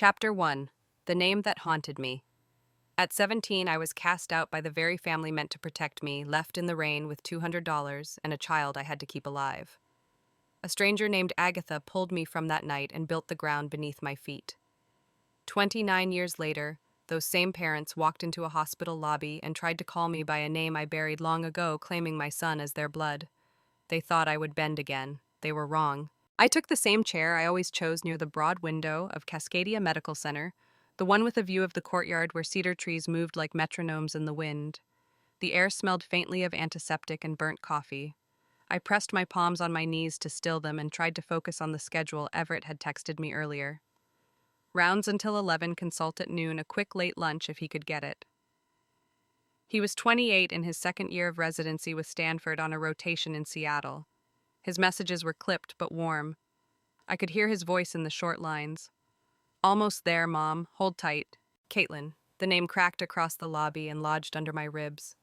Chapter 1. The Name That Haunted Me. At 17, I was cast out by the very family meant to protect me, left in the rain with $200 and a child I had to keep alive. A stranger named Agatha pulled me from that night and built the ground beneath my feet. 29 years later, those same parents walked into a hospital lobby and tried to call me by a name I buried long ago, claiming my son as their blood. They thought I would bend again. They were wrong. I took the same chair I always chose near the broad window of Cascadia Medical Center, the one with a view of the courtyard where cedar trees moved like metronomes in the wind. The air smelled faintly of antiseptic and burnt coffee. I pressed my palms on my knees to still them and tried to focus on the schedule Everett had texted me earlier. Rounds until 11, consult at noon, a quick late lunch if he could get it. He was 28 in his second year of residency with Stanford on a rotation in Seattle. His messages were clipped but warm. I could hear his voice in the short lines. "Almost there, Mom. Hold tight. Caitlin." The name cracked across the lobby and lodged under my ribs.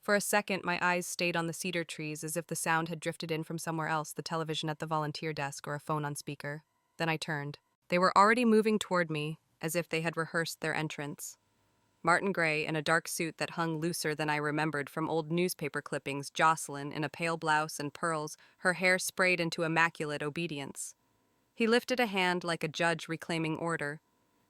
For a second, my eyes stayed on the cedar trees as if the sound had drifted in from somewhere else, the television at the volunteer desk or a phone on speaker. Then I turned. They were already moving toward me, as if they had rehearsed their entrance. Martin Gray, in a dark suit that hung looser than I remembered from old newspaper clippings, Jocelyn, in a pale blouse and pearls, her hair sprayed into immaculate obedience. He lifted a hand like a judge reclaiming order.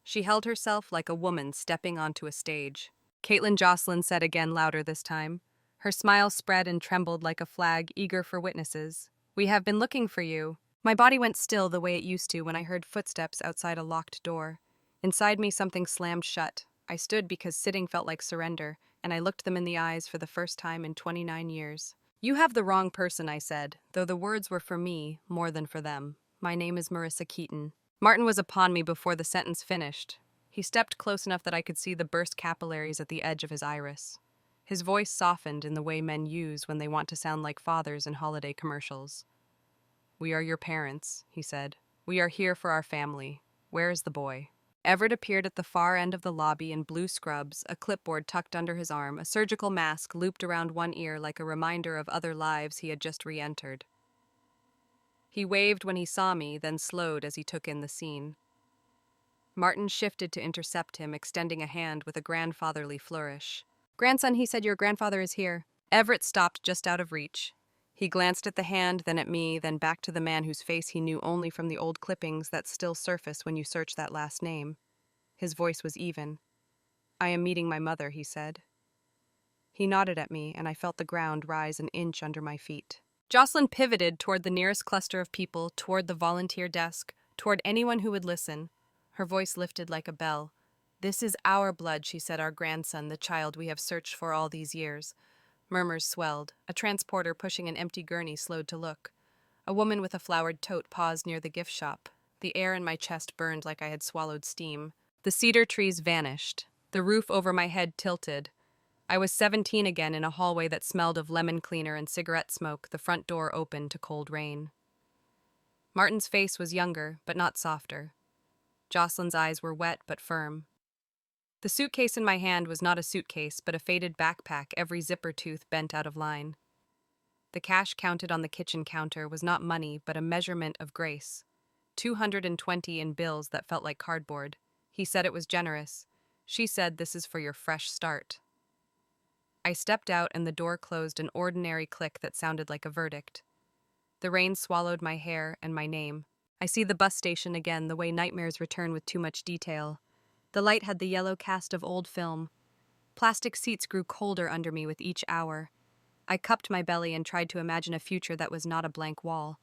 She held herself like a woman stepping onto a stage. "Caitlin," Jocelyn said again, louder this time. Her smile spread and trembled like a flag, eager for witnesses. "We have been looking for you." My body went still the way it used to when I heard footsteps outside a locked door. Inside me, something slammed shut. I stood because sitting felt like surrender, and I looked them in the eyes for the first time in 29 years. "You have the wrong person," I said, though the words were for me more than for them. "My name is Marissa Keaton." Martin was upon me before the sentence finished. He stepped close enough that I could see the burst capillaries at the edge of his iris. His voice softened in the way men use when they want to sound like fathers in holiday commercials. "We are your parents," he said. "We are here for our family. Where is the boy?" Everett appeared at the far end of the lobby in blue scrubs, a clipboard tucked under his arm, a surgical mask looped around one ear like a reminder of other lives he had just re-entered. He waved when he saw me, then slowed as he took in the scene. Martin shifted to intercept him, extending a hand with a grandfatherly flourish. "Grandson," he said, "your grandfather is here." Everett stopped just out of reach. He glanced at the hand, then at me, then back to the man whose face he knew only from the old clippings that still surface when you search that last name. His voice was even. "I am meeting my mother," he said. He nodded at me, and I felt the ground rise an inch under my feet. Jocelyn pivoted toward the nearest cluster of people, toward the volunteer desk, toward anyone who would listen. Her voice lifted like a bell. "This is our blood," she said, "our grandson, the child we have searched for all these years." Murmurs swelled. A transporter pushing an empty gurney slowed to look. A woman with a flowered tote paused near the gift shop. The air in my chest burned like I had swallowed steam. The cedar trees vanished. The roof over my head tilted. I was 17 again in a hallway that smelled of lemon cleaner and cigarette smoke, the front door open to cold rain. Martin's face was younger, but not softer. Jocelyn's eyes were wet but firm. The suitcase in my hand was not a suitcase, but a faded backpack, every zipper tooth bent out of line. The cash counted on the kitchen counter was not money, but a measurement of grace. 220 in bills that felt like cardboard. He said it was generous. She said, "This is for your fresh start." I stepped out and the door closed, an ordinary click that sounded like a verdict. The rain swallowed my hair and my name. I see the bus station again, the way nightmares return with too much detail. The light had the yellow cast of old film. Plastic seats grew colder under me with each hour. I cupped my belly and tried to imagine a future that was not a blank wall.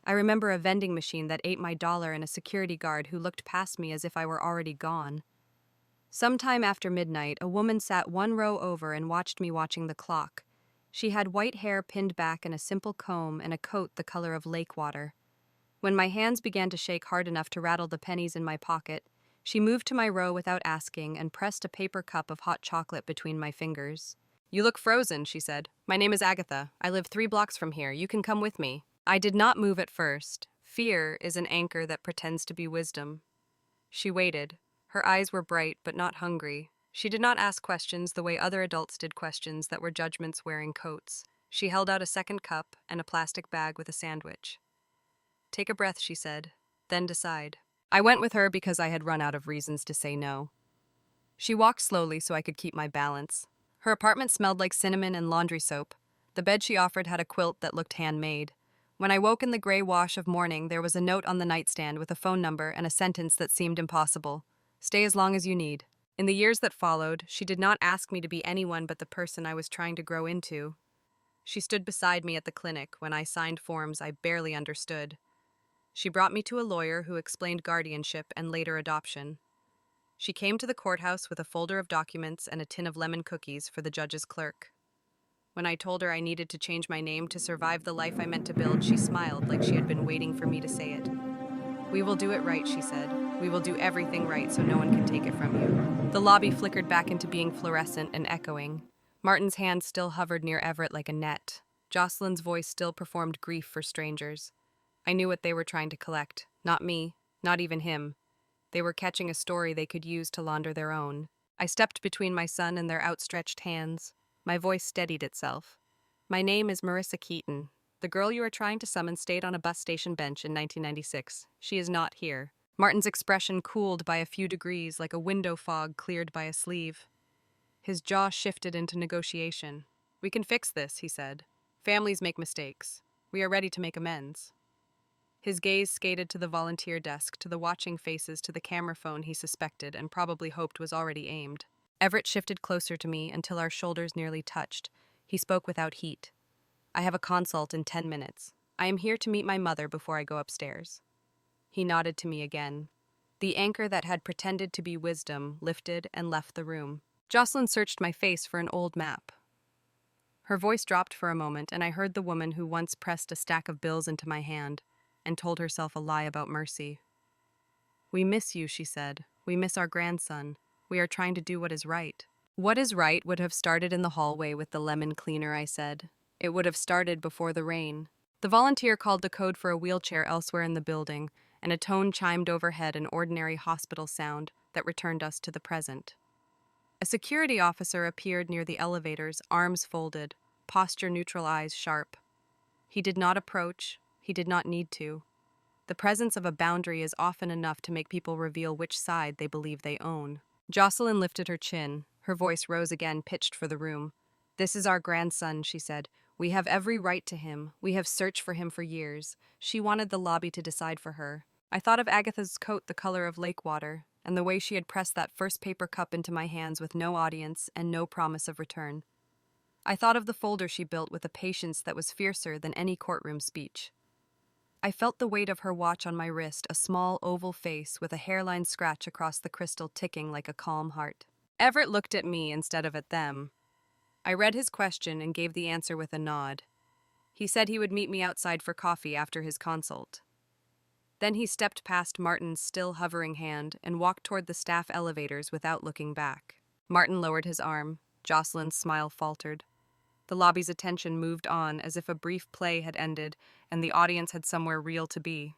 I remember a vending machine that ate my dollar and a security guard who looked past me as if I were already gone. Sometime after midnight, a woman sat one row over and watched me watching the clock. She had white hair pinned back in a simple comb and a coat the color of lake water. When my hands began to shake hard enough to rattle the pennies in my pocket, she moved to my row without asking and pressed a paper cup of hot chocolate between my fingers. "You look frozen," she said. "My name is Agatha. I live 3 blocks from here. You can come with me." I did not move at first. Fear is an anchor that pretends to be wisdom. She waited. Her eyes were bright but not hungry. She did not ask questions the way other adults did questions that were judgments wearing coats. She held out a second cup and a plastic bag with a sandwich. "Take a breath," she said. "Then decide." I went with her because I had run out of reasons to say no. She walked slowly so I could keep my balance. Her apartment smelled like cinnamon and laundry soap. The bed she offered had a quilt that looked handmade. When I woke in the gray wash of morning, there was a note on the nightstand with a phone number and a sentence that seemed impossible. Stay as long as you need. In the years that followed, she did not ask me to be anyone but the person I was trying to grow into. She stood beside me at the clinic when I signed forms I barely understood. She brought me to a lawyer who explained guardianship and later adoption. She came to the courthouse with a folder of documents and a tin of lemon cookies for the judge's clerk. When I told her I needed to change my name to survive the life I meant to build, she smiled like she had been waiting for me to say it. We will do it right, she said. We will do everything right so no one can take it from you. The lobby flickered back into being fluorescent and echoing. Martin's hand still hovered near Everett like a net. Jocelyn's voice still performed grief for strangers. I knew what they were trying to collect. Not me, not even him. They were catching a story they could use to launder their own. I stepped between my son and their outstretched hands. My voice steadied itself. My name is Marissa Keaton. The girl you are trying to summon stayed on a bus station bench in 1996. She is not here. Martin's expression cooled by a few degrees like a window fog cleared by a sleeve. His jaw shifted into negotiation. We can fix this, he said. Families make mistakes. We are ready to make amends. His gaze skated to the volunteer desk, to the watching faces, to the camera phone he suspected and probably hoped was already aimed. Everett shifted closer to me until our shoulders nearly touched. He spoke without heat. I have a consult in 10 minutes. I am here to meet my mother before I go upstairs. He nodded to me again. The anchor that had pretended to be wisdom lifted and left the room. Jocelyn searched my face for an old map. Her voice dropped for a moment, and I heard the woman who once pressed a stack of bills into my hand and told herself a lie about mercy. We miss you, she said. We miss our grandson. We are trying to do what is right. What is right would have started in the hallway with the lemon cleaner, I said. It would have started before the rain. The volunteer called the code for a wheelchair elsewhere in the building, and a tone chimed overhead, an ordinary hospital sound that returned us to the present. A security officer appeared near the elevators, arms folded, posture neutral, eyes sharp. He did not approach. He did not need to. The presence of a boundary is often enough to make people reveal which side they believe they own. Jocelyn lifted her chin. Her voice rose again, pitched for the room. This is our grandson, she said. We have every right to him. We have searched for him for years. She wanted the lobby to decide for her. I thought of Agatha's coat the color of lake water, and the way she had pressed that first paper cup into my hands with no audience and no promise of return. I thought of the folder she built with a patience that was fiercer than any courtroom speech. I felt the weight of her watch on my wrist, a small oval face with a hairline scratch across the crystal ticking like a calm heart. Everett looked at me instead of at them. I read his question and gave the answer with a nod. He said he would meet me outside for coffee after his consult. Then he stepped past Martin's still hovering hand and walked toward the staff elevators without looking back. Martin lowered his arm. Jocelyn's smile faltered. The lobby's attention moved on as if a brief play had ended and the audience had somewhere real to be.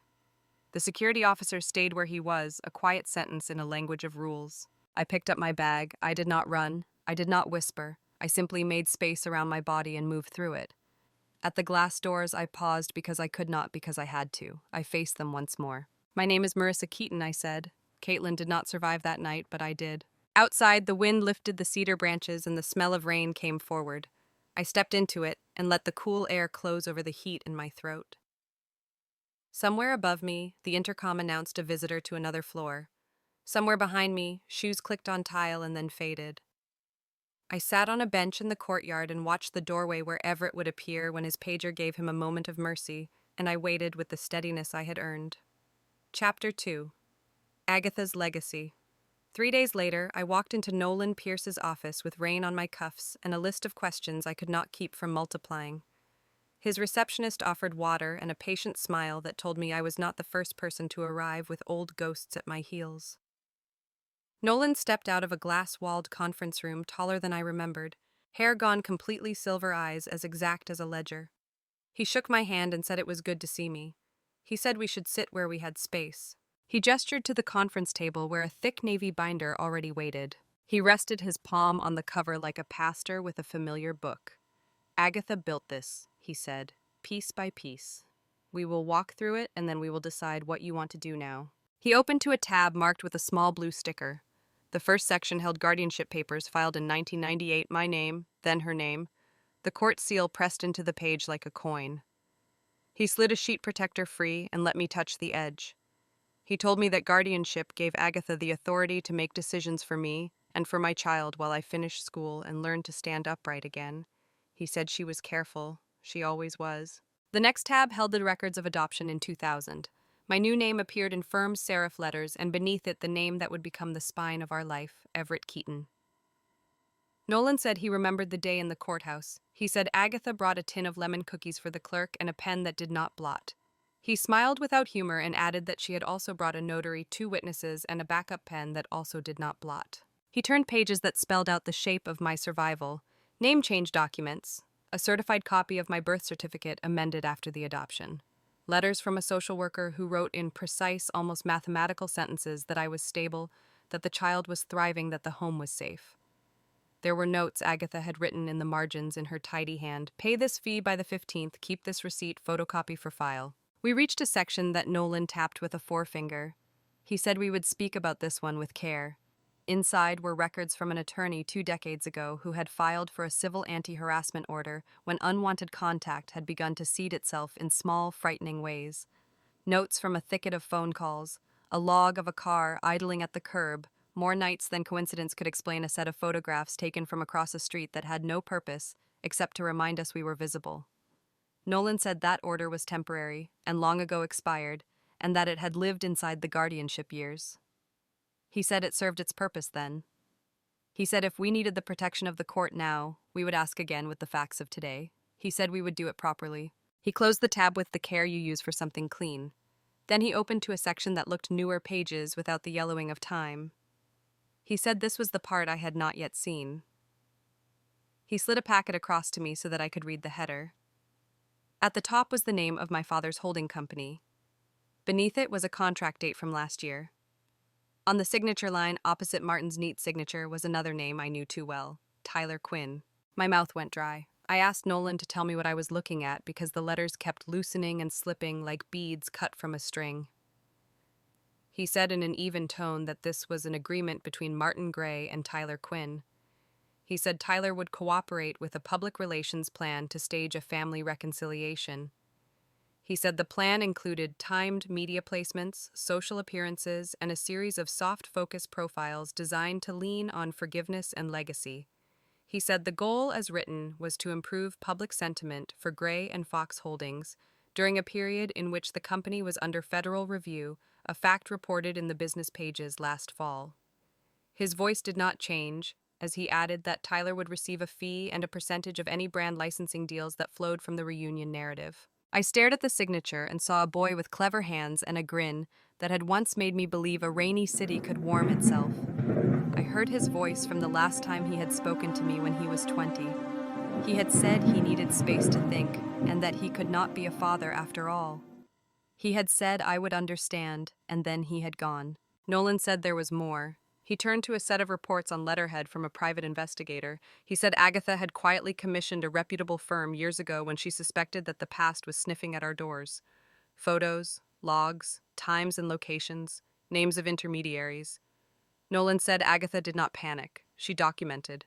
The security officer stayed where he was, a quiet sentence in a language of rules. I picked up my bag. I did not run. I did not whisper. I simply made space around my body and moved through it. At the glass doors, I paused because I could not, because I had to. I faced them once more. My name is Marissa Keaton, I said. Caitlin did not survive that night, but I did. Outside, the wind lifted the cedar branches and the smell of rain came forward. I stepped into it and let the cool air close over the heat in my throat. Somewhere above me, the intercom announced a visitor to another floor. Somewhere behind me, shoes clicked on tile and then faded. I sat on a bench in the courtyard and watched the doorway where Everett would appear when his pager gave him a moment of mercy, and I waited with the steadiness I had earned. Chapter 2. Agatha's Legacy. 3 days later, I walked into Nolan Pierce's office with rain on my cuffs and a list of questions I could not keep from multiplying. His receptionist offered water and a patient smile that told me I was not the first person to arrive with old ghosts at my heels. Nolan stepped out of a glass-walled conference room taller than I remembered, hair gone completely, silver eyes as exact as a ledger. He shook my hand and said it was good to see me. He said we should sit where we had space. He gestured to the conference table where a thick navy binder already waited. He rested his palm on the cover like a pastor with a familiar book. Agatha built this, he said, piece by piece. We will walk through it and then we will decide what you want to do now. He opened to a tab marked with a small blue sticker. The first section held guardianship papers filed in 1998, my name, then her name, the court seal pressed into the page like a coin. He slid a sheet protector free and let me touch the edge. He told me that guardianship gave Agatha the authority to make decisions for me and for my child while I finished school and learned to stand upright again. He said she was careful. She always was. The next tab held the records of adoption in 2000. My new name appeared in firm serif letters, and beneath it the name that would become the spine of our life, Everett Keaton. Nolan said he remembered the day in the courthouse. He said Agatha brought a tin of lemon cookies for the clerk and a pen that did not blot. He smiled without humor and added that she had also brought a notary, 2 witnesses, and a backup pen that also did not blot. He turned pages that spelled out the shape of my survival, name change documents, a certified copy of my birth certificate amended after the adoption, letters from a social worker who wrote in precise, almost mathematical sentences that I was stable, that the child was thriving, that the home was safe. There were notes Agatha had written in the margins in her tidy hand. Pay this fee by the 15th, keep this receipt, photocopy for file. We reached a section that Nolan tapped with a forefinger. He said we would speak about this one with care. Inside were records from an attorney 2 decades ago who had filed for a civil anti-harassment order when unwanted contact had begun to seed itself in small, frightening ways. Notes from a thicket of phone calls, a log of a car idling at the curb, more nights than coincidence could explain, a set of photographs taken from across a street that had no purpose except to remind us we were visible. Nolan said that order was temporary and long ago expired, and that it had lived inside the guardianship years. He said it served its purpose then. He said if we needed the protection of the court now, we would ask again with the facts of today. He said we would do it properly. He closed the tab with the care you use for something clean. Then he opened to a section that looked newer pages without the yellowing of time. He said this was the part I had not yet seen. He slid a packet across to me so that I could read the header. At the top was the name of my father's holding company. Beneath it was a contract date from last year. On the signature line, opposite Martin's neat signature, was another name I knew too well, Tyler Quinn. My mouth went dry. I asked Nolan to tell me what I was looking at because the letters kept loosening and slipping like beads cut from a string. He said in an even tone that this was an agreement between Martin Gray and Tyler Quinn. He said Tyler would cooperate with a public relations plan to stage a family reconciliation. He said the plan included timed media placements, social appearances, and a series of soft focus profiles designed to lean on forgiveness and legacy. He said the goal, as written, was to improve public sentiment for Gray and Fox Holdings during a period in which the company was under federal review, a fact reported in the business pages last fall. His voice did not change, as he added that Tyler would receive a fee and a percentage of any brand licensing deals that flowed from the reunion narrative. I stared at the signature and saw a boy with clever hands and a grin that had once made me believe a rainy city could warm itself. I heard his voice from the last time he had spoken to me when he was 20. He had said he needed space to think and that he could not be a father after all. He had said I would understand, and then he had gone. Nolan said there was more. He turned to a set of reports on letterhead from a private investigator. He said Agatha had quietly commissioned a reputable firm years ago when she suspected that the past was sniffing at our doors. Photos, logs, times and locations, names of intermediaries. Nolan said Agatha did not panic. She documented.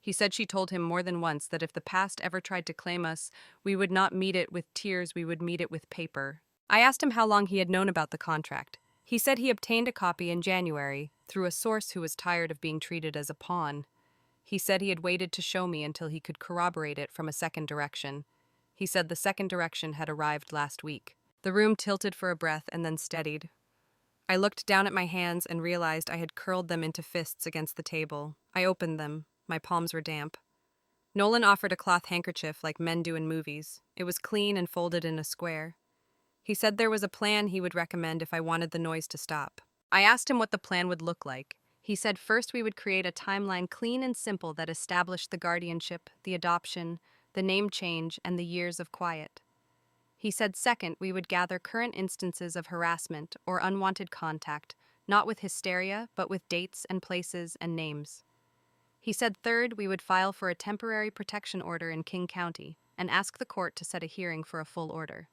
He said she told him more than once that if the past ever tried to claim us, we would not meet it with tears, we would meet it with paper. I asked him how long he had known about the contract. He said he obtained a copy in January, through a source who was tired of being treated as a pawn. He said he had waited to show me until he could corroborate it from a second direction. He said the second direction had arrived last week. The room tilted for a breath and then steadied. I looked down at my hands and realized I had curled them into fists against the table. I opened them. My palms were damp. Nolan offered a cloth handkerchief like men do in movies. It was clean and folded in a square. He said there was a plan he would recommend if I wanted the noise to stop. I asked him what the plan would look like. He said first we would create a timeline clean and simple that established the guardianship, the adoption, the name change, and the years of quiet. He said second we would gather current instances of harassment or unwanted contact, not with hysteria, but with dates and places and names. He said third we would file for a temporary protection order in King County and ask the court to set a hearing for a full order.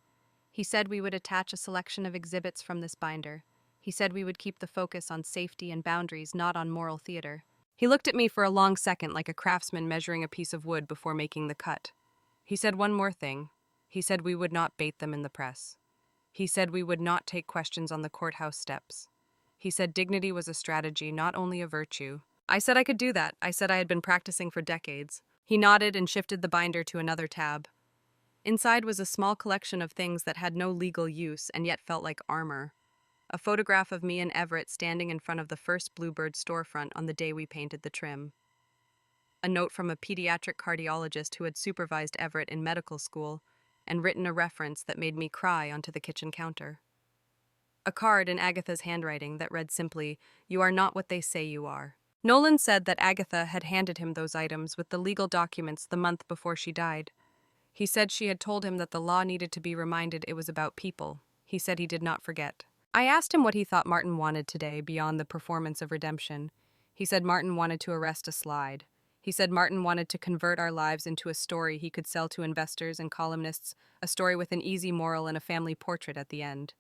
He said we would attach a selection of exhibits from this binder. He said we would keep the focus on safety and boundaries, not on moral theater. He looked at me for a long second like a craftsman measuring a piece of wood before making the cut. He said one more thing. He said we would not bait them in the press. He said we would not take questions on the courthouse steps. He said dignity was a strategy, not only a virtue. I said I could do that. I said I had been practicing for decades. He nodded and shifted the binder to another tab. Inside was a small collection of things that had no legal use and yet felt like armor. A photograph of me and Everett standing in front of the first Bluebird storefront on the day we painted the trim. A note from a pediatric cardiologist who had supervised Everett in medical school and written a reference that made me cry onto the kitchen counter. A card in Agatha's handwriting that read simply, "You are not what they say you are." Nolan said that Agatha had handed him those items with the legal documents the month before she died. He said she had told him that the law needed to be reminded it was about people. He said he did not forget. I asked him what he thought Martin wanted today beyond the performance of redemption. He said Martin wanted to arrest a slide. He said Martin wanted to convert our lives into a story he could sell to investors and columnists, a story with an easy moral and a family portrait at the end.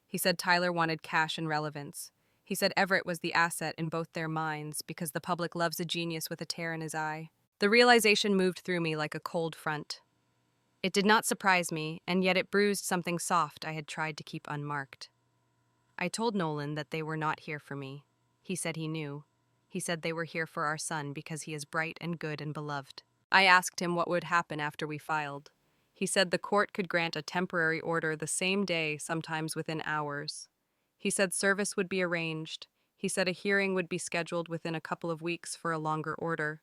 He said Tyler wanted cash and relevance. He said Everett was the asset in both their minds because the public loves a genius with a tear in his eye. The realization moved through me like a cold front. It did not surprise me, and yet it bruised something soft I had tried to keep unmarked. I told Nolan that they were not here for me. He said he knew. He said they were here for our son because he is bright and good and beloved. I asked him what would happen after we filed. He said the court could grant a temporary order the same day, sometimes within hours. He said service would be arranged. He said a hearing would be scheduled within a couple of weeks for a longer order.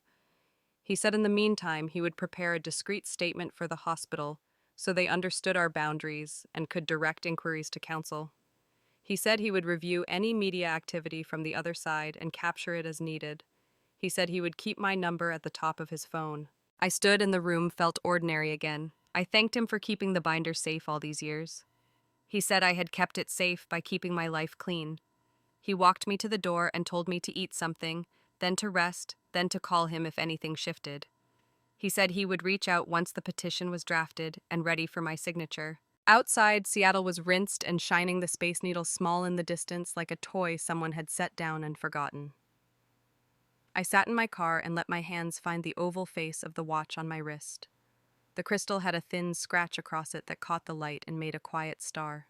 He said in the meantime he would prepare a discreet statement for the hospital so they understood our boundaries and could direct inquiries to counsel. He said he would review any media activity from the other side and capture it as needed. He said he would keep my number at the top of his phone. I stood in the room, felt ordinary again. I thanked him for keeping the binder safe all these years. He said I had kept it safe by keeping my life clean. He walked me to the door and told me to eat something, then to rest, then to call him if anything shifted. He said he would reach out once the petition was drafted and ready for my signature. Outside, Seattle was rinsed and shining, the Space Needle small in the distance like a toy someone had set down and forgotten. I sat in my car and let my hands find the oval face of the watch on my wrist. The crystal had a thin scratch across it that caught the light and made a quiet star.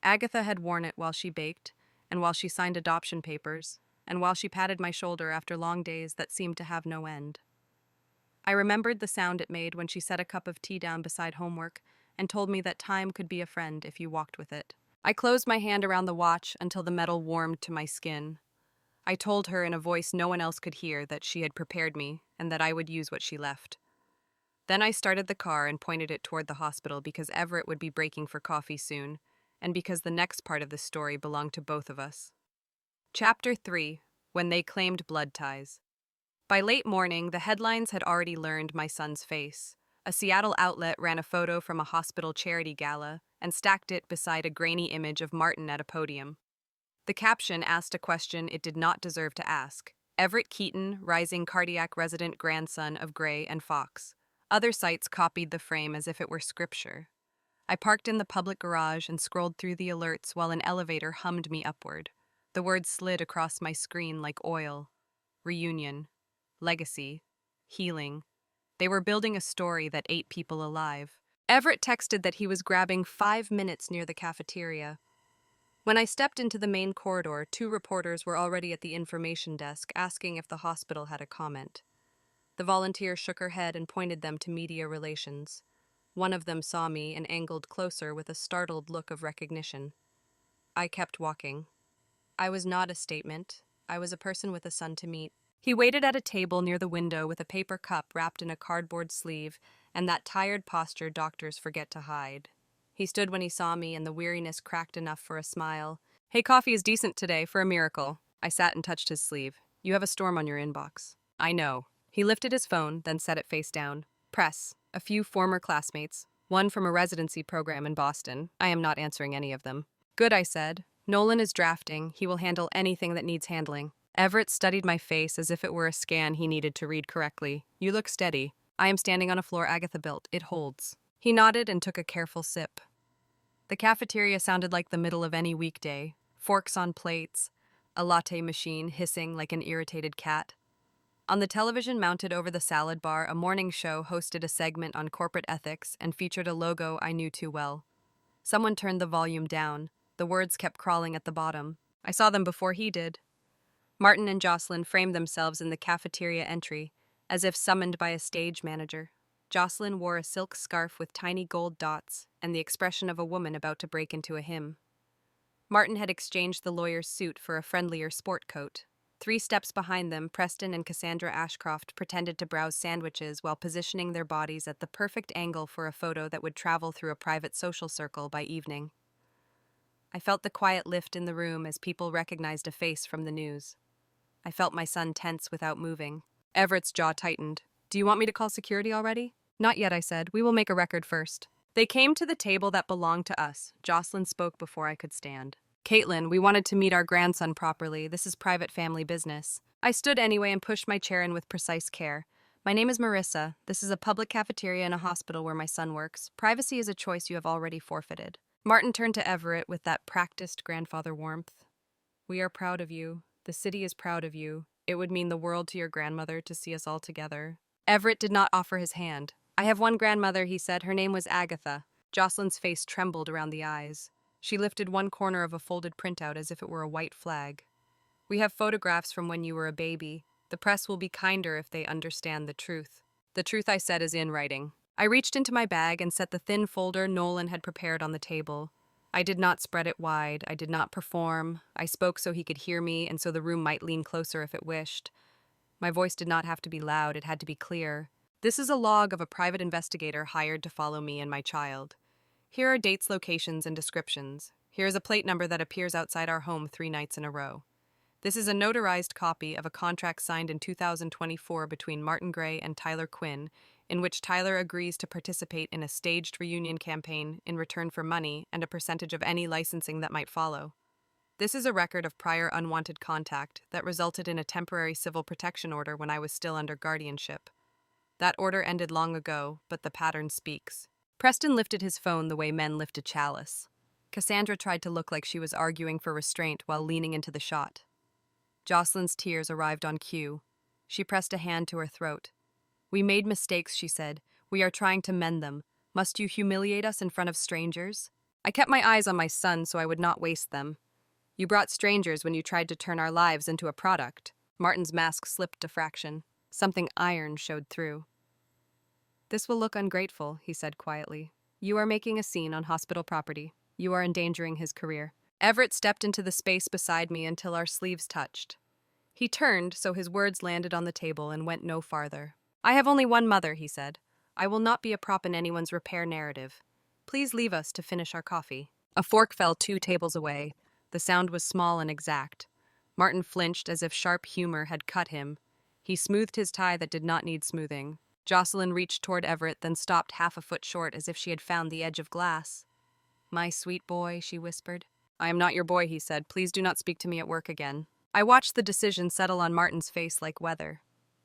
Agatha had worn it while she baked, and while she signed adoption papers, and while she patted my shoulder after long days that seemed to have no end. I remembered the sound it made when she set a cup of tea down beside homework and told me that time could be a friend if you walked with it. I closed my hand around the watch until the metal warmed to my skin. I told her in a voice no one else could hear that she had prepared me and that I would use what she left. Then I started the car and pointed it toward the hospital because Everett would be breaking for coffee soon, and because the next part of the story belonged to both of us. Chapter 3: When They Claimed Blood Ties. By late morning, the headlines had already learned my son's face. A Seattle outlet ran a photo from a hospital charity gala and stacked it beside a grainy image of Martin at a podium. The caption asked a question it did not deserve to ask. Everett Keaton, rising cardiac resident grandson of Gray and Fox. Other sites copied the frame as if it were scripture. I parked in the public garage and scrolled through the alerts while an elevator hummed me upward. The words slid across my screen like oil. Reunion. Legacy. Healing. They were building a story that ate people alive. Everett texted that he was grabbing 5 minutes near the cafeteria. When I stepped into the main corridor, 2 reporters were already at the information desk asking if the hospital had a comment. The volunteer shook her head and pointed them to media relations. One of them saw me and angled closer with a startled look of recognition. I kept walking. I was not a statement. I was a person with a son to meet. He waited at a table near the window with a paper cup wrapped in a cardboard sleeve and that tired posture doctors forget to hide. He stood when he saw me and the weariness cracked enough for a smile. "Hey, coffee is decent today for a miracle." I sat and touched his sleeve. "You have a storm on your inbox." "I know." He lifted his phone, then set it face down. "Press. A few former classmates. One from a residency program in Boston. I am not answering any of them." "Good," I said. "Nolan is drafting. He will handle anything that needs handling." Everett studied my face as if it were a scan he needed to read correctly. "You look steady." "I am standing on a floor Agatha built. It holds." He nodded and took a careful sip. The cafeteria sounded like the middle of any weekday. forks on plates, a latte machine hissing like an irritated cat. On the television mounted over the salad bar, a morning show hosted a segment on corporate ethics and featured a logo I knew too well. Someone turned the volume down. The words kept crawling at the bottom. I saw them before he did. Martin and Jocelyn framed themselves in the cafeteria entry, as if summoned by a stage manager. Jocelyn wore a silk scarf with tiny gold dots and the expression of a woman about to break into a hymn. Martin had exchanged the lawyer's suit for a friendlier sport coat. 3 steps behind them, Preston and Cassandra Ashcroft pretended to browse sandwiches while positioning their bodies at the perfect angle for a photo that would travel through a private social circle by evening. I felt the quiet lift in the room as people recognized a face from the news. I felt my son tense without moving. Everett's jaw tightened. "Do you want me to call security already?" "Not yet," I said. "We will make a record first." They came to the table that belonged to us. Jocelyn spoke before I could stand. "Caitlin, we wanted to meet our grandson properly. This is private family business." I stood anyway and pushed my chair in with precise care. "My name is Marissa. This is a public cafeteria in a hospital where my son works. Privacy is a choice you have already forfeited." Martin turned to Everett with that practiced grandfather warmth. "We are proud of you. The city is proud of you. It would mean the world to your grandmother to see us all together." Everett did not offer his hand. "I have one grandmother," he said. "Her name was Agatha." Jocelyn's face trembled around the eyes. She lifted one corner of a folded printout as if it were a white flag. "We have photographs from when you were a baby. The press will be kinder if they understand the truth." "The truth," I said, "is in writing." I reached into my bag and set the thin folder Nolan had prepared on the table. I did not spread it wide. I did not perform. I spoke so he could hear me and so the room might lean closer if it wished. My voice did not have to be loud. It had to be clear. "This is a log of a private investigator hired to follow me and my child. Here are dates, locations, and descriptions. Here is a plate number that appears outside our home 3 nights in a row. This is a notarized copy of a contract signed in 2024 between Martin Gray and Tyler Quinn, in which Tyler agrees to participate in a staged reunion campaign in return for money and a percentage of any licensing that might follow. This is a record of prior unwanted contact that resulted in a temporary civil protection order when I was still under guardianship. That order ended long ago, but the pattern speaks." Preston lifted his phone the way men lift a chalice. Cassandra tried to look like she was arguing for restraint while leaning into the shot. Jocelyn's tears arrived on cue. She pressed a hand to her throat. "We made mistakes," she said. "We are trying to mend them. Must you humiliate us in front of strangers?" I kept my eyes on my son so I would not waste them. "You brought strangers when you tried to turn our lives into a product." Martin's mask slipped a fraction. Something iron showed through. "This will look ungrateful," he said quietly. "You are making a scene on hospital property. You are endangering his career." Everett stepped into the space beside me until our sleeves touched. He turned so his words landed on the table and went no farther. "I have only one mother," he said. "I will not be a prop in anyone's repair narrative. Please leave us to finish our coffee." A fork fell 2 tables away. The sound was small and exact. Martin flinched as if sharp humor had cut him. He smoothed his tie that did not need smoothing. Jocelyn reached toward Everett, then stopped half a foot short as if she had found the edge of glass. "My sweet boy," she whispered. "I am not your boy," he said. "Please do not speak to me at work again." I watched the decision settle on Martin's face like weather.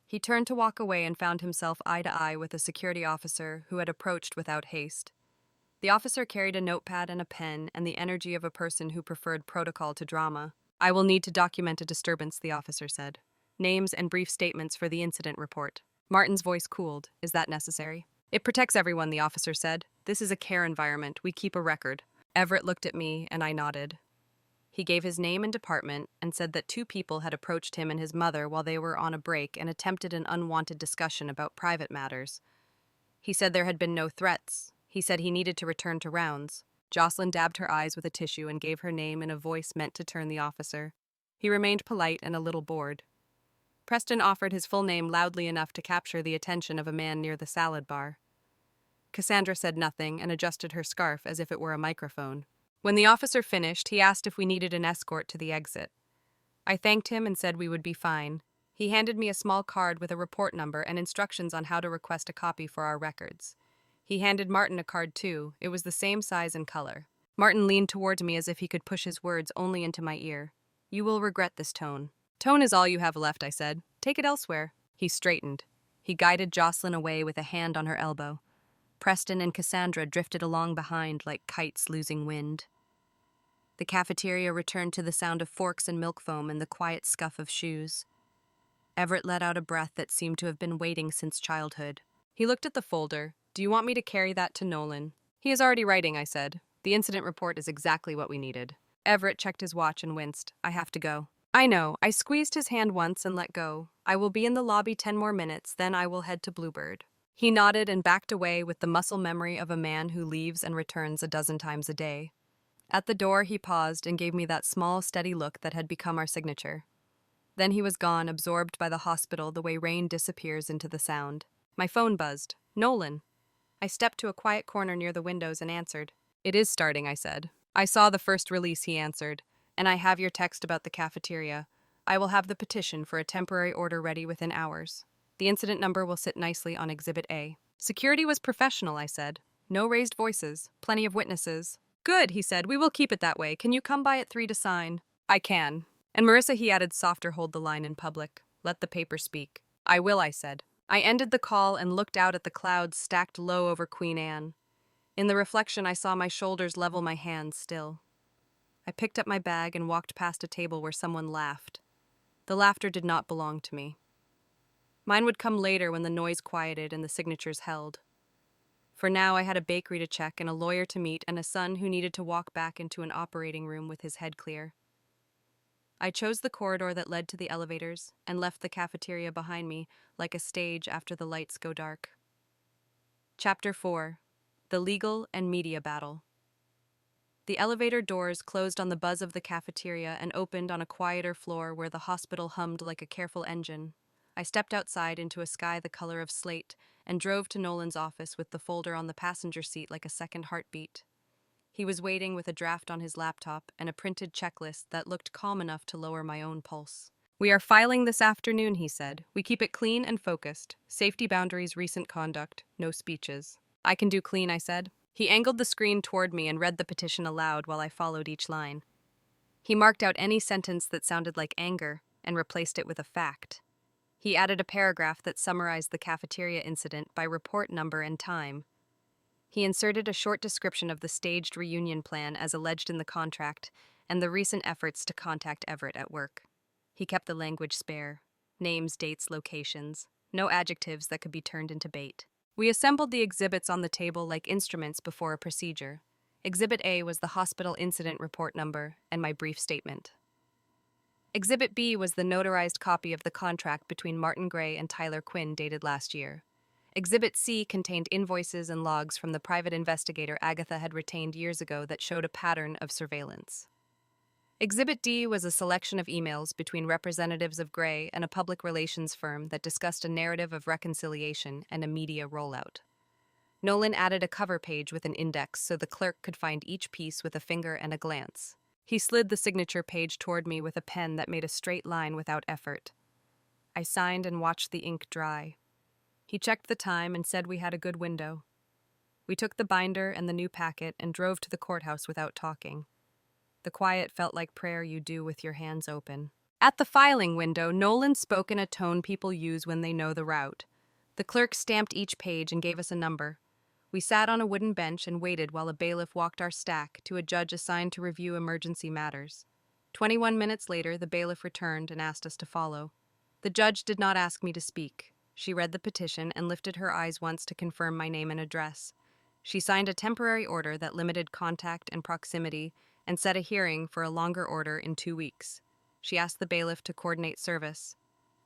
He turned to walk away and found himself eye to eye with a security officer who had approached without haste. The officer carried a notepad and a pen and the energy of a person who preferred protocol to drama. "I will need to document a disturbance," the officer said. "Names and brief statements for the incident report." Martin's voice cooled. "Is that necessary?" "It protects everyone," the officer said. "This is a care environment. We keep a record." Everett looked at me, and I nodded. He gave his name and department and said that 2 people had approached him and his mother while they were on a break and attempted an unwanted discussion about private matters. He said there had been no threats. He said he needed to return to rounds. Jocelyn dabbed her eyes with a tissue and gave her name in a voice meant to turn the officer. He remained polite and a little bored. Preston offered his full name loudly enough to capture the attention of a man near the salad bar. Cassandra said nothing and adjusted her scarf as if it were a microphone. When the officer finished, he asked if we needed an escort to the exit. I thanked him and said we would be fine. He handed me a small card with a report number and instructions on how to request a copy for our records. He handed Martin a card too. It was the same size and color. Martin leaned towards me as if he could push his words only into my ear. "You will regret this tone." "Tone is all you have left," I said. "Take it elsewhere." He straightened. He guided Jocelyn away with a hand on her elbow. Preston and Cassandra drifted along behind like kites losing wind. The cafeteria returned to the sound of forks and milk foam and the quiet scuff of shoes. Everett let out a breath that seemed to have been waiting since childhood. He looked at the folder. Do you want me to carry that to Nolan? He is already writing, I said. The incident report is exactly what we needed. Everett checked his watch and winced. I have to go. I know. I squeezed his hand once and let go. I will be in the lobby 10 more minutes, then I will head to Bluebird. He nodded and backed away with the muscle memory of a man who leaves and returns a dozen times a day. At the door, he paused and gave me that small, steady look that had become our signature. Then he was gone, absorbed by the hospital the way rain disappears into the sound. My phone buzzed. Nolan. I stepped to a quiet corner near the windows and answered. It is starting, I said. I saw the first release, he answered. And I have your text about the cafeteria. I will have the petition for a temporary order ready within hours. The incident number will sit nicely on Exhibit A. Security was professional, I said. No raised voices. Plenty of witnesses. Good, he said. We will keep it that way. Can you come by at 3 to sign? I can. And Marissa, he added, softer hold the line in public. Let the paper speak. I will, I said. I ended the call and looked out at the clouds stacked low over Queen Anne. In the reflection, I saw my shoulders level, my hands still. I picked up my bag and walked past a table where someone laughed. The laughter did not belong to me. Mine would come later when the noise quieted and the signatures held. For now, I had a bakery to check and a lawyer to meet and a son who needed to walk back into an operating room with his head clear. I chose the corridor that led to the elevators and left the cafeteria behind me like a stage after the lights go dark. Chapter 4. The Legal and Media Battle. The elevator doors closed on the buzz of the cafeteria and opened on a quieter floor where the hospital hummed like a careful engine. I stepped outside into a sky the color of slate and drove to Nolan's office with the folder on the passenger seat like a second heartbeat. He was waiting with a draft on his laptop and a printed checklist that looked calm enough to lower my own pulse. We are filing this afternoon, he said. We keep it clean and focused. Safety boundaries, recent conduct, no speeches. I can do clean, I said. He angled the screen toward me and read the petition aloud while I followed each line. He marked out any sentence that sounded like anger and replaced it with a fact. He added a paragraph that summarized the cafeteria incident by report number and time. He inserted a short description of the staged reunion plan as alleged in the contract and the recent efforts to contact Everett at work. He kept the language spare. Names, dates, locations. No adjectives that could be turned into bait. We assembled the exhibits on the table like instruments before a procedure. Exhibit A was the hospital incident report number and my brief statement. Exhibit B was the notarized copy of the contract between Martin Gray and Tyler Quinn dated last year. Exhibit C contained invoices and logs from the private investigator Agatha had retained years ago that showed a pattern of surveillance. Exhibit D was a selection of emails between representatives of Gray and a public relations firm that discussed a narrative of reconciliation and a media rollout. Nolan added a cover page with an index so the clerk could find each piece with a finger and a glance. He slid the signature page toward me with a pen that made a straight line without effort. I signed and watched the ink dry. He checked the time and said we had a good window. We took the binder and the new packet and drove to the courthouse without talking. The quiet felt like prayer you do with your hands open. At the filing window, Nolan spoke in a tone people use when they know the route. The clerk stamped each page and gave us a number. We sat on a wooden bench and waited while a bailiff walked our stack to a judge assigned to review emergency matters. 21 minutes later, the bailiff returned and asked us to follow. The judge did not ask me to speak. She read the petition and lifted her eyes once to confirm my name and address. She signed a temporary order that limited contact and proximity and set a hearing for a longer order in 2 weeks. She asked the bailiff to coordinate service.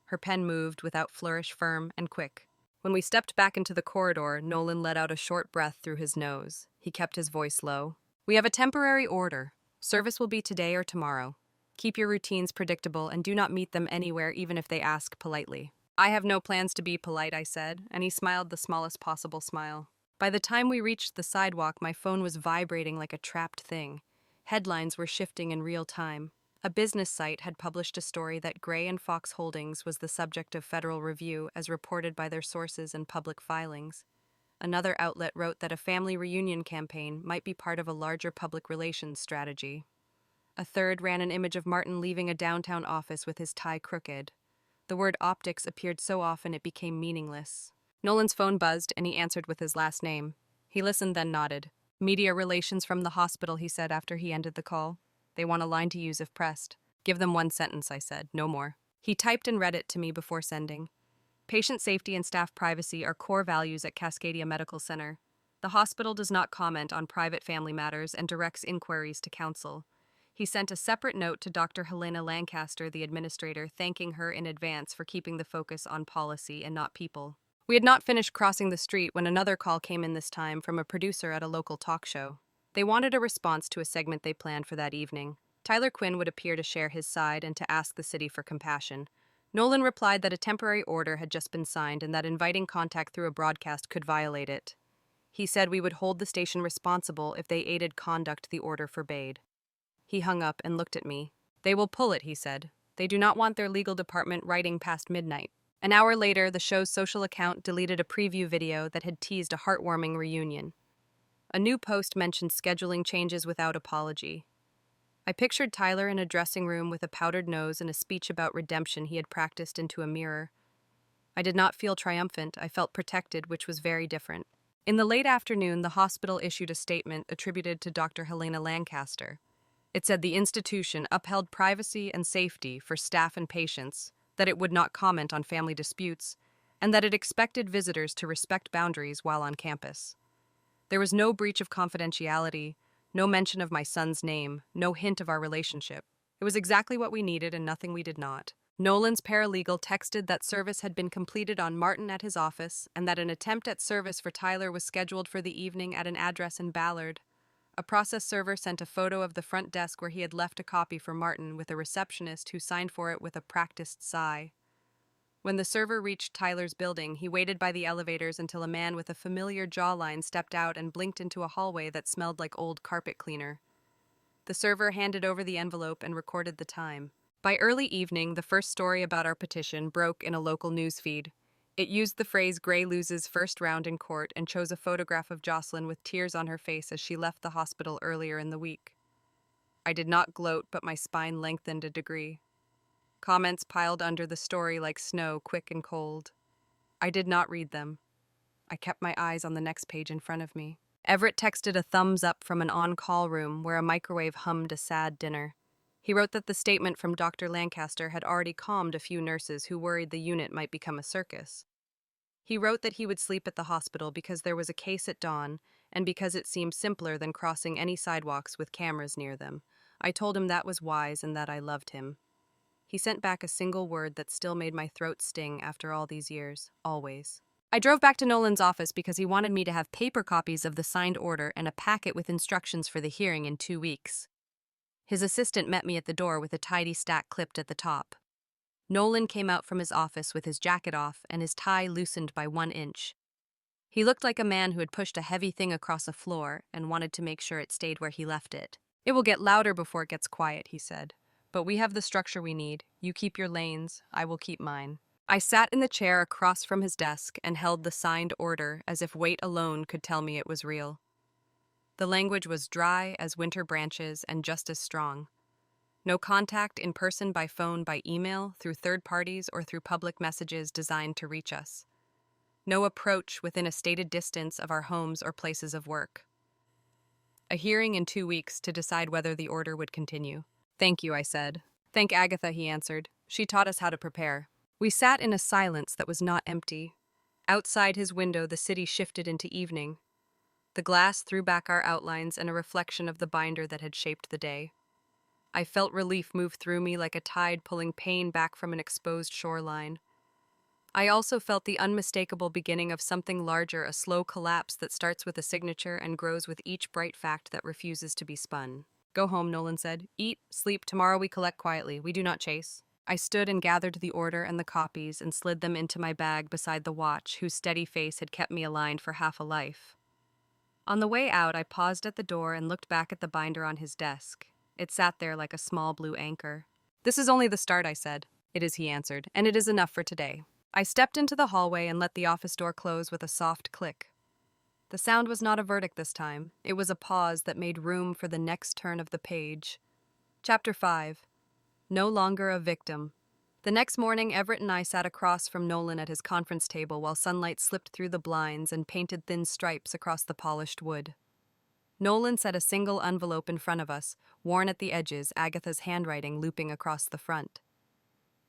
Her pen moved without flourish, firm and quick. When we stepped back into the corridor, Nolan let out a short breath through his nose. He kept his voice low. We have a temporary order. Service will be today or tomorrow. Keep your routines predictable and do not meet them anywhere even if they ask politely. I have no plans to be polite, I said, and he smiled the smallest possible smile. By the time we reached the sidewalk, my phone was vibrating like a trapped thing. Headlines were shifting in real time. A business site had published a story that Gray and Fox Holdings was the subject of federal review as reported by their sources and public filings. Another outlet wrote that a family reunion campaign might be part of a larger public relations strategy. A third ran an image of Martin leaving a downtown office with his tie crooked. The word optics appeared so often it became meaningless. Nolan's phone buzzed and he answered with his last name. He listened, then nodded. Media relations from the hospital, he said after he ended the call. They want a line to use if pressed. Give them one sentence, I said, no more. He typed and read it to me before sending. Patient safety and staff privacy are core values at Cascadia Medical Center. The hospital does not comment on private family matters and directs inquiries to counsel. He sent a separate note to Dr. Helena Lancaster, the administrator, thanking her in advance for keeping the focus on policy and not people. We had not finished crossing the street when another call came in, this time from a producer at a local talk show. They wanted a response to a segment they planned for that evening. Tyler Quinn would appear to share his side and to ask the city for compassion. Nolan replied that a temporary order had just been signed and that inviting contact through a broadcast could violate it. He said we would hold the station responsible if they aided conduct the order forbade. He hung up and looked at me. They will pull it, he said. They do not want their legal department writing past midnight. An hour later, the show's social account deleted a preview video that had teased a heartwarming reunion. A new post mentioned scheduling changes without apology. I pictured Tyler in a dressing room with a powdered nose and a speech about redemption he had practiced into a mirror. I did not feel triumphant, I felt protected, which was very different. In the late afternoon, the hospital issued a statement attributed to Dr. Helena Lancaster. It said the institution upheld privacy and safety for staff and patients, that it would not comment on family disputes, and that it expected visitors to respect boundaries while on campus. There was no breach of confidentiality, no mention of my son's name, no hint of our relationship. It was exactly what we needed and nothing we did not. Nolan's paralegal texted that service had been completed on Martin at his office and that an attempt at service for Tyler was scheduled for the evening at an address in Ballard. A process server sent a photo of the front desk where he had left a copy for Martin with a receptionist who signed for it with a practiced sigh. When the server reached Tyler's building, he waited by the elevators until a man with a familiar jawline stepped out and blinked into a hallway that smelled like old carpet cleaner. The server handed over the envelope and recorded the time. By early evening, the first story about our petition broke in a local news feed. It used the phrase "Gray loses first round in court" and chose a photograph of Jocelyn with tears on her face as she left the hospital earlier in the week. I did not gloat, but my spine lengthened a degree. Comments piled under the story like snow, quick and cold. I did not read them. I kept my eyes on the next page in front of me. Everett texted a thumbs up from an on-call room where a microwave hummed a sad dinner. He wrote that the statement from Dr. Lancaster had already calmed a few nurses who worried the unit might become a circus. He wrote that he would sleep at the hospital because there was a case at dawn and because it seemed simpler than crossing any sidewalks with cameras near them. I told him that was wise and that I loved him. He sent back a single word that still made my throat sting after all these years, always. I drove back to Nolan's office because he wanted me to have paper copies of the signed order and a packet with instructions for the hearing in 2 weeks. His assistant met me at the door with a tidy stack clipped at the top. Nolan came out from his office with his jacket off and his tie loosened by 1 inch. He looked like a man who had pushed a heavy thing across a floor and wanted to make sure it stayed where he left it. "It will get louder before it gets quiet," he said. "But we have the structure we need. You keep your lanes, I will keep mine." I sat in the chair across from his desk and held the signed order as if weight alone could tell me it was real. The language was dry as winter branches and just as strong. No contact in person, by phone, by email, through third parties, or through public messages designed to reach us. No approach within a stated distance of our homes or places of work. A hearing in 2 weeks to decide whether the order would continue. "Thank you," I said. "Thank Agatha," he answered. "She taught us how to prepare." We sat in a silence that was not empty. Outside his window, the city shifted into evening. The glass threw back our outlines and a reflection of the binder that had shaped the day. I felt relief move through me like a tide pulling pain back from an exposed shoreline. I also felt the unmistakable beginning of something larger, a slow collapse that starts with a signature and grows with each bright fact that refuses to be spun. "Go home," Nolan said. "Eat, sleep, tomorrow we collect quietly. We do not chase." I stood and gathered the order and the copies and slid them into my bag beside the watch, whose steady face had kept me aligned for half a life. On the way out, I paused at the door and looked back at the binder on his desk. It sat there like a small blue anchor. "This is only the start," I said. "It is," he answered, "and it is enough for today." I stepped into the hallway and let the office door close with a soft click. The sound was not a verdict this time. It was a pause that made room for the next turn of the page. Chapter 5. No longer a victim. The next morning, Everett and I sat across from Nolan at his conference table while sunlight slipped through the blinds and painted thin stripes across the polished wood. Nolan set a single envelope in front of us, worn at the edges, Agatha's handwriting looping across the front.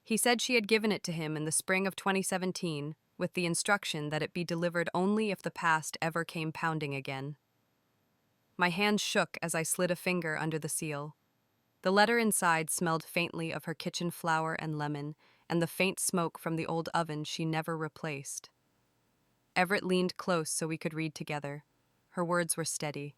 He said she had given it to him in the spring of 2017, with the instruction that it be delivered only if the past ever came pounding again. My hand shook as I slid a finger under the seal. The letter inside smelled faintly of her kitchen flour and lemon, and the faint smoke from the old oven she never replaced. Everett leaned close so we could read together. Her words were steady.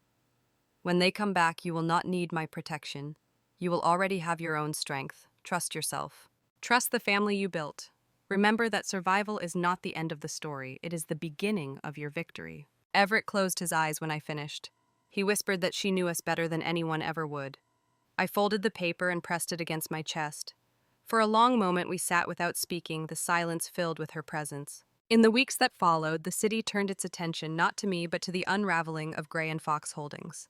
"When they come back, you will not need my protection. You will already have your own strength. Trust yourself. Trust the family you built. Remember that survival is not the end of the story. It is the beginning of your victory." Everett closed his eyes when I finished. He whispered that she knew us better than anyone ever would. I folded the paper and pressed it against my chest. For a long moment we sat without speaking, the silence filled with her presence. In the weeks that followed, the city turned its attention not to me but to the unraveling of Gray and Fox Holdings.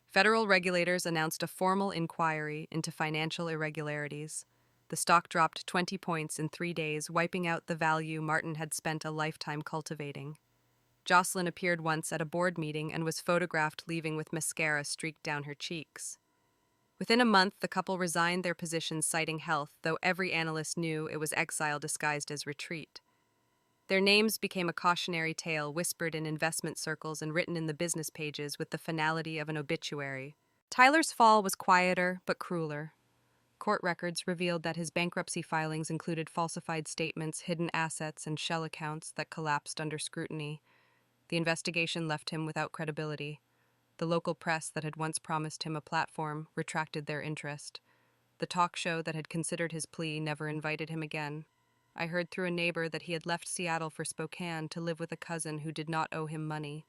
Federal regulators announced a formal inquiry into financial irregularities. The stock dropped 20 points in 3 days, wiping out the value Martin had spent a lifetime cultivating. Jocelyn appeared once at a board meeting and was photographed leaving with mascara streaked down her cheeks. Within a month, the couple resigned their positions citing health, though every analyst knew it was exile disguised as retreat. Their names became a cautionary tale whispered in investment circles and written in the business pages with the finality of an obituary. Tyler's fall was quieter but crueler. Court records revealed that his bankruptcy filings included falsified statements, hidden assets, and shell accounts that collapsed under scrutiny. The investigation left him without credibility. The local press that had once promised him a platform retracted their interest. The talk show that had considered his plea never invited him again. I heard through a neighbor that he had left Seattle for Spokane to live with a cousin who did not owe him money.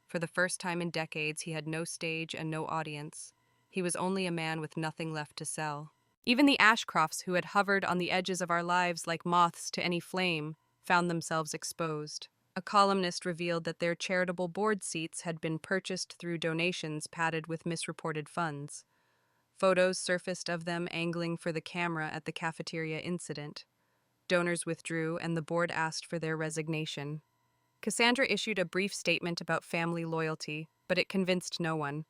For the first time in decades, he had no stage and no audience. He was only a man with nothing left to sell. Even the Ashcrofts, who had hovered on the edges of our lives like moths to any flame, found themselves exposed. A columnist revealed that their charitable board seats had been purchased through donations padded with misreported funds. Photos surfaced of them angling for the camera at the cafeteria incident. Donors withdrew, and the board asked for their resignation. Cassandra issued a brief statement about family loyalty, but it convinced no one.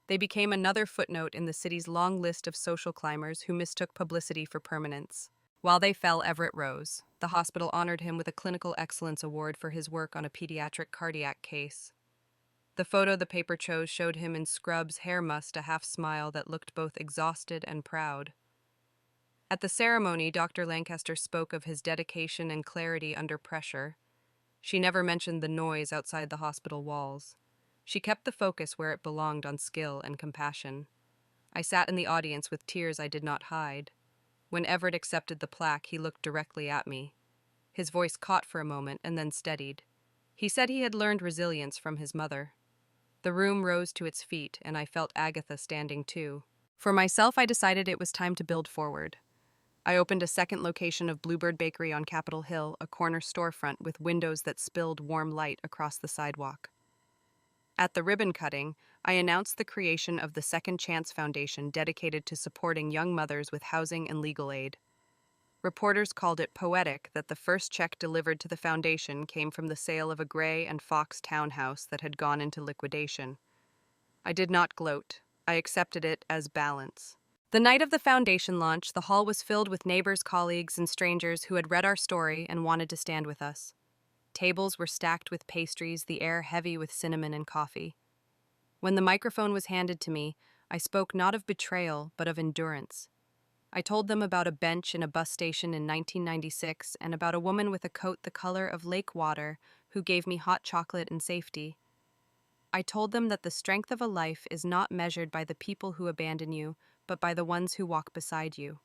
They became another footnote in the city's long list of social climbers who mistook publicity for permanence. While they fell, Everett rose. The hospital honored him with a Clinical Excellence Award for his work on a pediatric cardiac case. The photo the paper chose showed him in scrubs, hair mussed, a half smile that looked both exhausted and proud. At the ceremony, Dr. Lancaster spoke of his dedication and clarity under pressure. She never mentioned the noise outside the hospital walls. She kept the focus where it belonged, on skill and compassion. I sat in the audience with tears I did not hide. When Everett accepted the plaque, he looked directly at me. His voice caught for a moment and then steadied. He said he had learned resilience from his mother. The room rose to its feet, and I felt Agatha standing too. For myself, I decided it was time to build forward. I opened a second location of Bluebird Bakery on Capitol Hill, a corner storefront with windows that spilled warm light across the sidewalk. At the ribbon cutting, I announced the creation of the Second Chance Foundation, dedicated to supporting young mothers with housing and legal aid. Reporters called it poetic that the first check delivered to the foundation came from the sale of a Gray and Fox townhouse that had gone into liquidation. I did not gloat. I accepted it as balance. The night of the foundation launch, the hall was filled with neighbors, colleagues, and strangers who had read our story and wanted to stand with us. Tables were stacked with pastries, the air heavy with cinnamon and coffee. When the microphone was handed to me, I spoke not of betrayal, but of endurance. I told them about a bench in a bus station in 1996 and about a woman with a coat the color of lake water who gave me hot chocolate and safety. I told them that the strength of a life is not measured by the people who abandon you, but by the ones who walk beside you.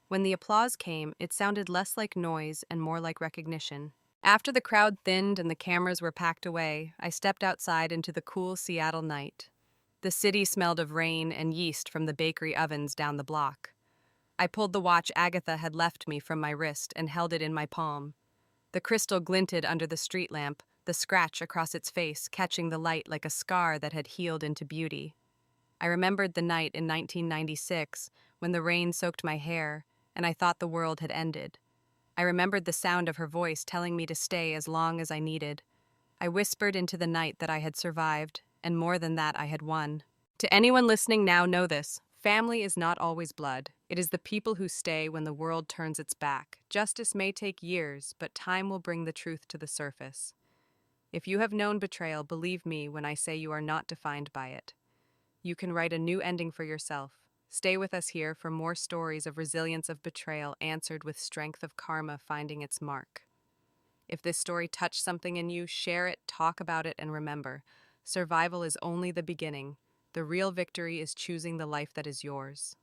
When the applause came, it sounded less like noise and more like recognition. After the crowd thinned and the cameras were packed away, I stepped outside into the cool Seattle night. The city smelled of rain and yeast from the bakery ovens down the block. I pulled the watch Agatha had left me from my wrist and held it in my palm. The crystal glinted under the street lamp, the scratch across its face catching the light like a scar that had healed into beauty. I remembered the night in 1996 when the rain soaked my hair and I thought the world had ended. I remembered the sound of her voice telling me to stay as long as I needed. I whispered into the night that I had survived, and more than that, I had won. To anyone listening now, know this. Family is not always blood. It is the people who stay when the world turns its back. Justice may take years, but time will bring the truth to the surface. If you have known betrayal, believe me when I say you are not defined by it. You can write a new ending for yourself. Stay with us here for more stories of resilience of betrayal answered with strength of karma finding its mark. If this story touched something in you, share it, talk about it, and remember, survival is only the beginning. The real victory is choosing the life that is yours.